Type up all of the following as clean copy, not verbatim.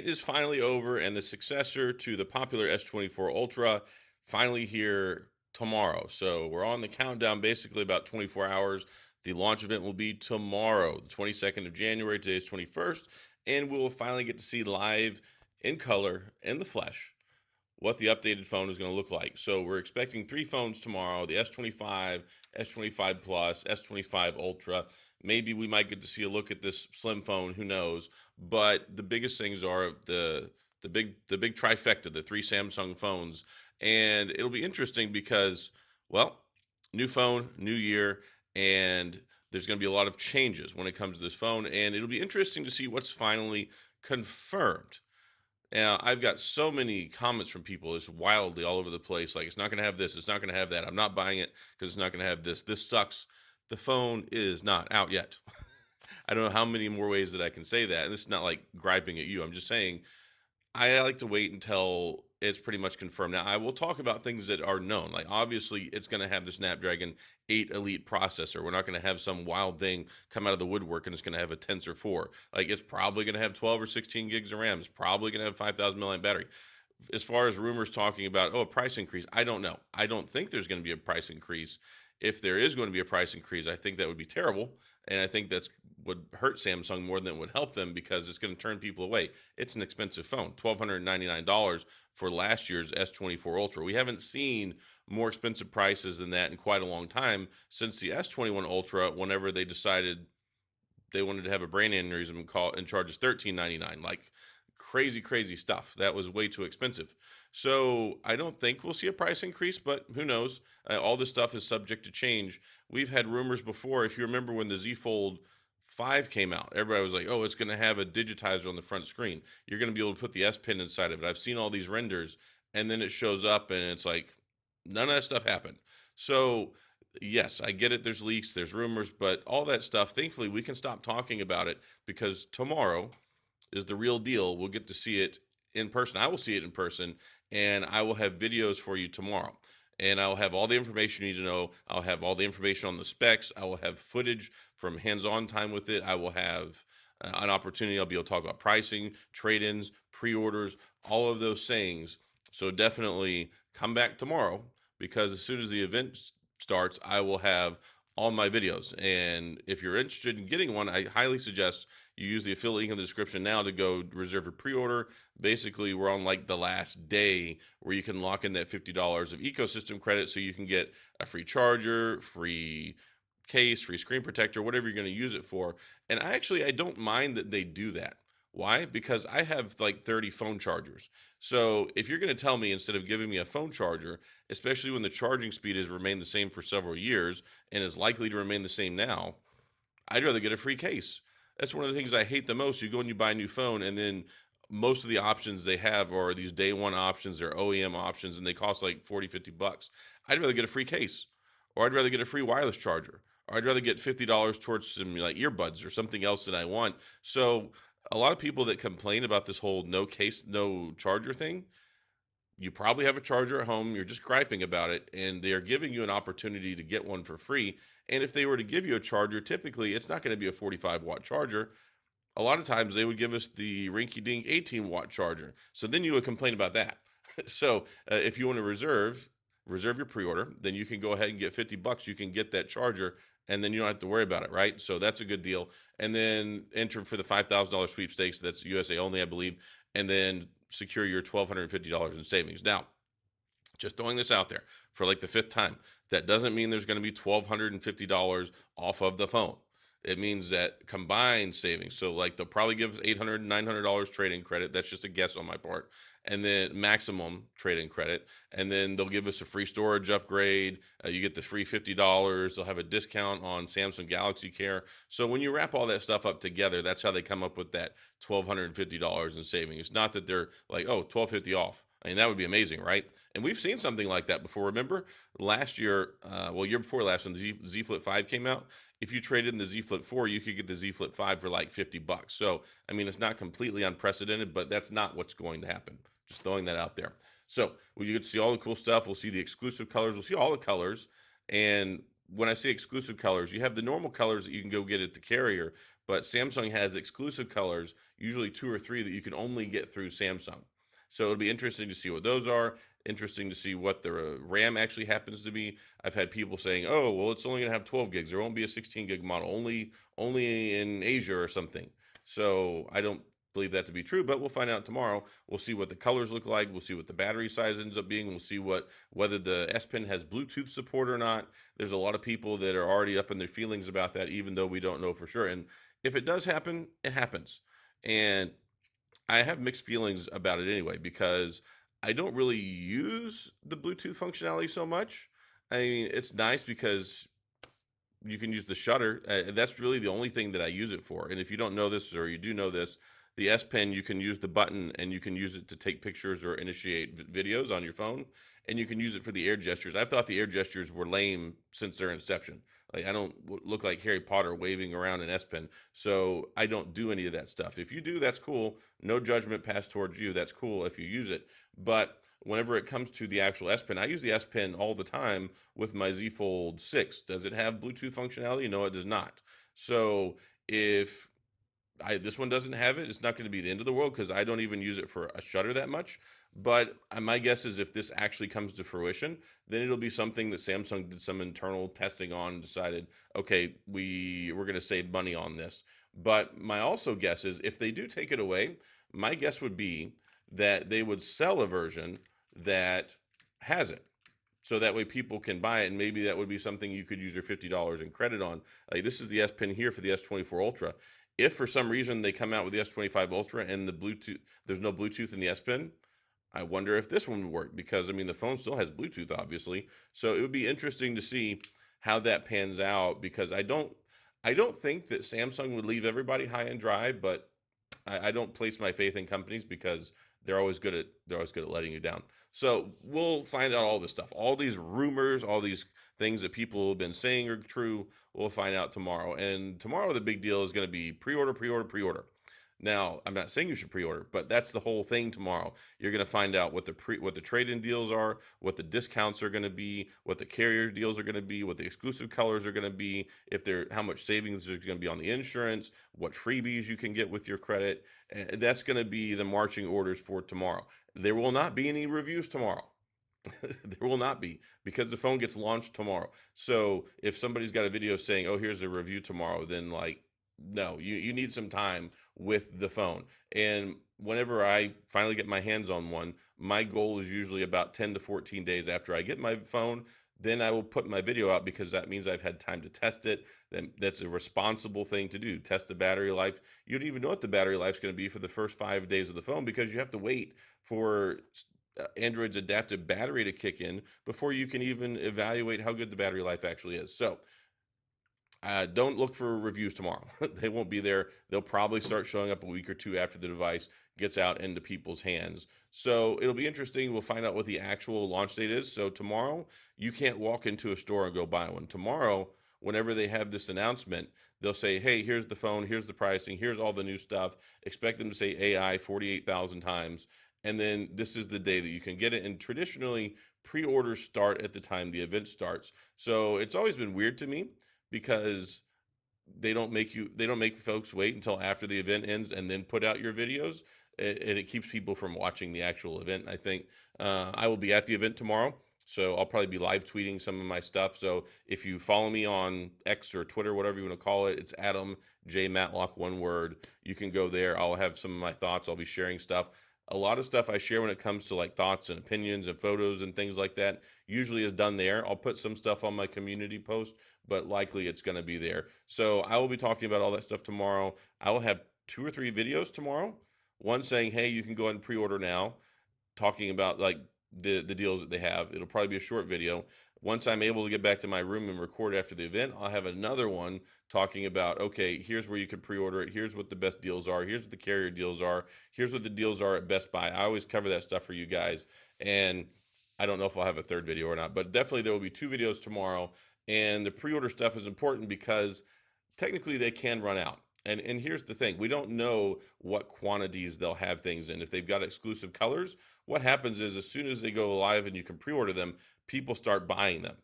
wait is finally over, and the successor to the popular S24 Ultra finally here tomorrow. So we're on the countdown, basically about 24 hours. The launch event will be tomorrow, the 22nd of January. Today's 21st, and we will finally get to see live in color, in the flesh, what the updated phone is going to look like. So we're expecting three phones tomorrow: the S25, S25 Plus, S25 Ultra. Maybe we might get to see a look at this slim phone. Who knows? But the biggest things are the big trifecta, the three Samsung phones, and it'll be interesting because, well, new phone, new year, and there's going to be a lot of changes when it comes to this phone, and it'll be interesting to see what's finally confirmed. Now, I've got so many comments from people. It's wildly all over the place. Like, it's not going to have this. It's not going to have that. I'm not buying it because it's not going to have this. This sucks. The phone is not out yet. I don't know how many more ways that I can say that. And this is not like griping at you. I'm just saying I like to wait until it's pretty much confirmed. Now, I will talk about things that are known. Like, obviously, it's going to have the Snapdragon 8 Elite processor. We're not going to have some wild thing come out of the woodwork and it's going to have a Tensor 4. Like, it's probably going to have 12 or 16 gigs of RAM. It's probably going to have 5,000 milliamp battery. As far as rumors talking about, a price increase, I don't know. I don't think there's going to be a price increase. If there is going to be a price increase, I think that would be terrible. And I think that's would hurt Samsung more than it would help them because it's going to turn people away. It's an expensive phone, $1,299 for last year's S24 Ultra. We haven't seen more expensive prices than that in quite a long time since the S21 Ultra, whenever they decided they wanted to have a brain aneurysm and charge us $13.99. Like, crazy, crazy stuff. That was way too expensive. So I don't think we'll see a price increase, but who knows? All this stuff is subject to change. We've had rumors before. If you remember when the Z Fold 5 came out, everybody was like, oh, it's going to have a digitizer on the front screen. You're going to be able to put the S Pen inside of it. I've seen all these renders, and then it shows up, and it's like, none of that stuff happened. So yes, I get it. There's leaks, there's rumors, but all that stuff, thankfully, we can stop talking about it because tomorrow is the real deal. We'll get to see it in person. I will see it in person, and I will have videos for you tomorrow. And I'll have all the information you need to know. I'll have all the information on the specs. I will have footage from hands-on time with it. I will have an opportunity. I'll be able to talk about pricing, trade-ins, pre-orders, all of those things. So definitely come back tomorrow because as soon as the event starts, I will have all my videos. And if you're interested in getting one, I highly suggest you use the affiliate link in the description now to go reserve your pre-order. Basically, we're on like the last day where you can lock in that $50 of ecosystem credit so you can get a free charger, free case, free screen protector, whatever you're going to use it for. And I don't mind that they do that. Why? Because I have like 30 phone chargers. So if you're going to tell me instead of giving me a phone charger, especially when the charging speed has remained the same for several years and is likely to remain the same now, I'd rather get a free case. That's one of the things I hate the most. You go and you buy a new phone, and then most of the options they have are these day one options, they're OEM options, and they cost like 40, $50. I'd rather get a free case, or I'd rather get a free wireless charger, or I'd rather get $50 towards some like earbuds or something else that I want. So a lot of people that complain about this whole no case, no charger thing, you probably have a charger at home, you're just griping about it, and they are giving you an opportunity to get one for free. And if they were to give you a charger, typically it's not going to be a 45-watt charger. A lot of times they would give us the rinky-dink 18-watt charger. So then you would complain about that. So if you want to reserve your pre-order, then you can go ahead and get $50. You can get that charger, and then you don't have to worry about it, right? So that's a good deal. And then enter for the $5,000 sweepstakes. That's USA only, I believe. And then secure your $1,250 in savings. Now, just throwing this out there for like the fifth time, that doesn't mean there's going to be $1,250 off of the phone. It means that combined savings. So like they'll probably give us $800, $900 trade-in credit. That's just a guess on my part. And then maximum trade-in credit. And then they'll give us a free storage upgrade. You get the free $50. They'll have a discount on Samsung Galaxy Care. So when you wrap all that stuff up together, that's how they come up with that $1,250 in savings. It's not that they're like, oh, $1,250 off. I mean, that would be amazing, right? And we've seen something like that before. Remember last year, year before last, when the Z Flip 5 came out, if you traded in the Z Flip 4, you could get the Z Flip 5 for like $50. So, I mean, it's not completely unprecedented, but that's not what's going to happen. Just throwing that out there. So, you get to see all the cool stuff. We'll see the exclusive colors. We'll see all the colors. And when I say exclusive colors, you have the normal colors that you can go get at the carrier, but Samsung has exclusive colors, usually 2 or 3 that you can only get through Samsung. So it'll be interesting to see what those are. Interesting to see what the RAM actually happens to be. I've had people saying, "Oh, well, it's only going to have 12 gigs. There won't be a 16 gig model. Only in Asia or something." So I don't believe that to be true, but we'll find out tomorrow. We'll see what the colors look like. We'll see what the battery size ends up being. We'll see whether the S Pen has Bluetooth support or not. There's a lot of people that are already up in their feelings about that, even though we don't know for sure. And if it does happen, it happens. And I have mixed feelings about it anyway because I don't really use the Bluetooth functionality so much. I mean, it's nice because you can use the shutter. That's really the only thing that I use it for. And if you don't know this, or you do know this, the S Pen, you can use the button and you can use it to take pictures or initiate videos on your phone. And you can use it for the air gestures. I've thought the air gestures were lame since their inception. Like, I don't look like Harry Potter waving around an S Pen. So I don't do any of that stuff. If you do, that's cool. No judgment passed towards you. That's cool if you use it. But whenever it comes to the actual S Pen, I use the S Pen all the time with my Z Fold 6. Does it have Bluetooth functionality? No, it does not. So if this one doesn't have it, it's not going to be the end of the world because I don't even use it for a shutter that much. But my guess is if this actually comes to fruition, then it'll be something that Samsung did some internal testing on and decided, okay, we're going to save money on this. But my also guess is if they do take it away, my guess would be that they would sell a version that has it. So that way people can buy it, and maybe that would be something you could use your $50 in credit on. Like, this is the S Pen here for the S24 Ultra. If for some reason they come out with the S25 Ultra and the Bluetooth, there's no Bluetooth in the S Pen, I wonder if this one would work because I mean the phone still has Bluetooth, obviously. So it would be interesting to see how that pans out because I don't think that Samsung would leave everybody high and dry, but I don't place my faith in companies because they're always good at letting you down. So we'll find out all this stuff, all these rumors, all these things that people have been saying are true. We'll find out tomorrow. And tomorrow the big deal is going to be pre-order, pre-order, pre-order. Now, I'm not saying you should pre-order, but that's the whole thing tomorrow. You're going to find out what the trade-in deals are, what the discounts are going to be, what the carrier deals are going to be, what the exclusive colors are going to be, how much savings there's going to be on the insurance, what freebies you can get with your credit. And that's going to be the marching orders for tomorrow. There will not be any reviews tomorrow. There will not be because the phone gets launched tomorrow. So if somebody's got a video saying, "Oh, here's a review tomorrow," then like, no, you need some time with the phone. And whenever I finally get my hands on one, my goal is usually about 10 to 14 days after I get my phone. Then I will put my video out because that means I've had time to test it. Then that's a responsible thing to do. Test the battery life. You don't even know what the battery life's going to be for the first 5 days of the phone because you have to wait for Android's adaptive battery to kick in before you can even evaluate how good the battery life actually is. So don't look for reviews tomorrow. They won't be there. They'll probably start showing up a week or two after the device gets out into people's hands. So it'll be interesting. We'll find out what the actual launch date is. So tomorrow, you can't walk into a store and go buy one. Tomorrow, whenever they have this announcement, they'll say, hey, here's the phone, here's the pricing, here's all the new stuff. Expect them to say AI 48,000 times. And then this is the day that you can get it. And traditionally, pre-orders start at the time the event starts. So it's always been weird to me because they don't make folks wait until after the event ends and then put out your videos, and it keeps people from watching the actual event. I think I will be at the event tomorrow, so I'll probably be live tweeting some of my stuff. So if you follow me on X or Twitter, whatever you want to call it, it's Adam J Matlock, one word. You can go there. I'll have some of my thoughts. I'll be sharing stuff. A lot of stuff I share when it comes to like thoughts and opinions and photos and things like that usually is done there. I'll put some stuff on my community post, but likely it's going to be there. So I will be talking about all that stuff tomorrow. I will have 2 or 3 videos tomorrow. One saying, hey, you can go ahead and pre-order now, talking about like the deals that they have. It'll probably be a short video. Once I'm able to get back to my room and record after the event, I'll have another one talking about, okay, here's where you can pre-order it. Here's what the best deals are. Here's what the carrier deals are. Here's what the deals are at Best Buy. I always cover that stuff for you guys. And I don't know if I'll have a third video or not, but definitely there will be 2 videos tomorrow. And the pre-order stuff is important because technically they can run out. And here's the thing, we don't know what quantities they'll have things in. If they've got exclusive colors, what happens is as soon as they go live and you can pre-order them, people start buying them.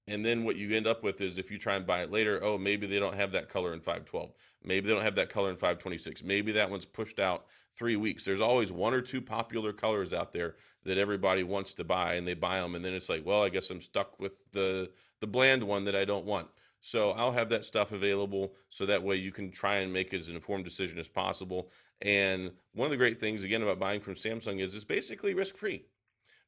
And then what you end up with is if you try and buy it later, oh, maybe they don't have that color in 512. Maybe they don't have that color in 526. Maybe that one's pushed out 3 weeks. There's always one or two popular colors out there that everybody wants to buy, and they buy them, and then it's like, well, I guess I'm stuck with the bland one that I don't want. So I'll have that stuff available so that way you can try and make as an informed decision as possible. And one of the great things again about buying from Samsung is it's basically risk-free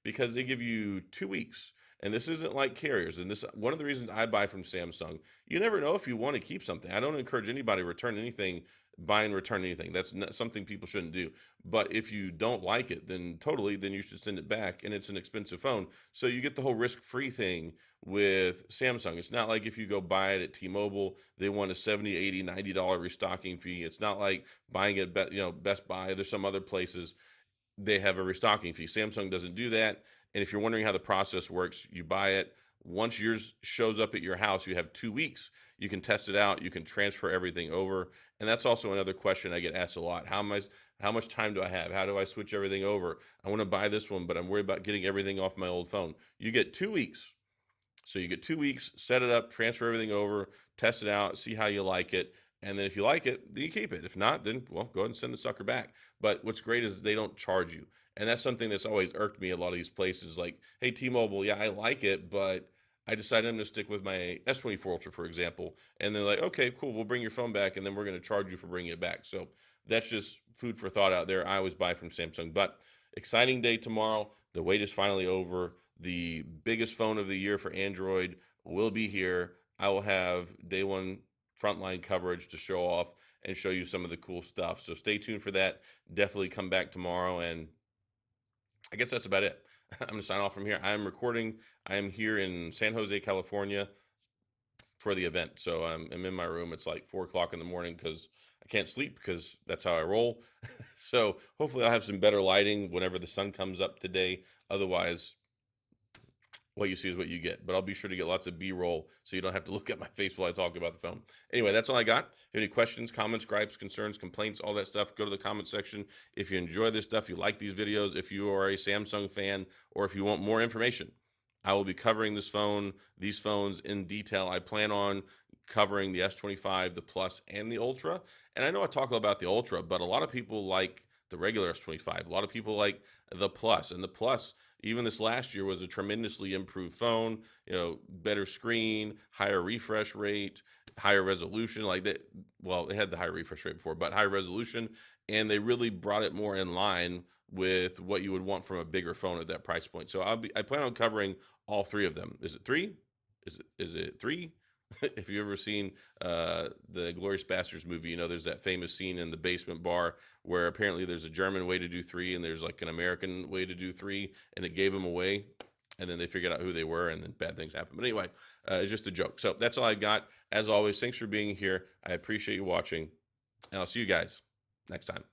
because they give you 2 weeks. And this isn't like carriers. And this one of the reasons I buy from Samsung. You never know if you want to keep something. I don't encourage anybody to return anything, buy and return anything. That's not something people shouldn't do. But if you don't like it, then totally, then you should send it back. And it's an expensive phone, so you get the whole risk-free thing with Samsung. It's not like if you go buy it at T-Mobile, they want a 70, 80, $90 restocking fee. It's not like buying it at Best Buy. There's some other places they have a restocking fee. Samsung doesn't do that. And if you're wondering how the process works, you buy it. Once yours shows up at your house, you have 2 weeks. You can test it out. You can transfer everything over. And that's also another question I get asked a lot. How much time do I have? How do I switch everything over? I want to buy this one, but I'm worried about getting everything off my old phone. You get 2 weeks. So you get 2 weeks, set it up, transfer everything over, test it out, see how you like it. And then if you like it, then you keep it. If not, then, well, go ahead and send the sucker back. But what's great is they don't charge you. And that's something that's always irked me a lot of these places. Like, hey, T-Mobile, yeah, I like it, but I decided I'm going to stick with my S24 Ultra, for example. And they're like, okay, cool, we'll bring your phone back, and then we're going to charge you for bringing it back. So that's just food for thought out there. I always buy from Samsung. But exciting day tomorrow. The wait is finally over. The biggest phone of the year for Android will be here. I will have day one frontline coverage to show off and show you some of the cool stuff. So stay tuned for that. Definitely come back tomorrow. And I guess that's about it. I'm going to sign off from here. I'm recording. I am here in San Jose, California for the event. So I'm in my room. It's like 4 o'clock in the morning because I can't sleep because that's how I roll. So hopefully I'll have some better lighting whenever the sun comes up today. Otherwise, what you see is what you get. But I'll be sure to get lots of B-roll so you don't have to look at my face while I talk about the phone. Anyway, that's all I got. If you have any questions, comments, gripes, concerns, complaints, all that stuff, go to the comment section. If you enjoy this stuff, you like these videos, if you are a Samsung fan, or if you want more information, I will be covering these phones in detail. I plan on covering the S25, the Plus, and the Ultra. And I know I talk about the Ultra, but a lot of people like the regular S25. A lot of people like the Plus. And the Plus, even this last year, was a tremendously improved phone, better screen, higher refresh rate, higher resolution. Like that, well, it had the higher refresh rate before, but higher resolution. And they really brought it more in line with what you would want from a bigger phone at that price point. So I plan on covering all three of them. Is it three? Is it three? If you've ever seen the Glorious Bastards movie, there's that famous scene in the basement bar where apparently there's a German way to do three and there's like an American way to do three, and it gave them away. And then they figured out who they were, and then bad things happened. But anyway, it's just a joke. So that's all I got. As always, thanks for being here. I appreciate you watching, and I'll see you guys next time.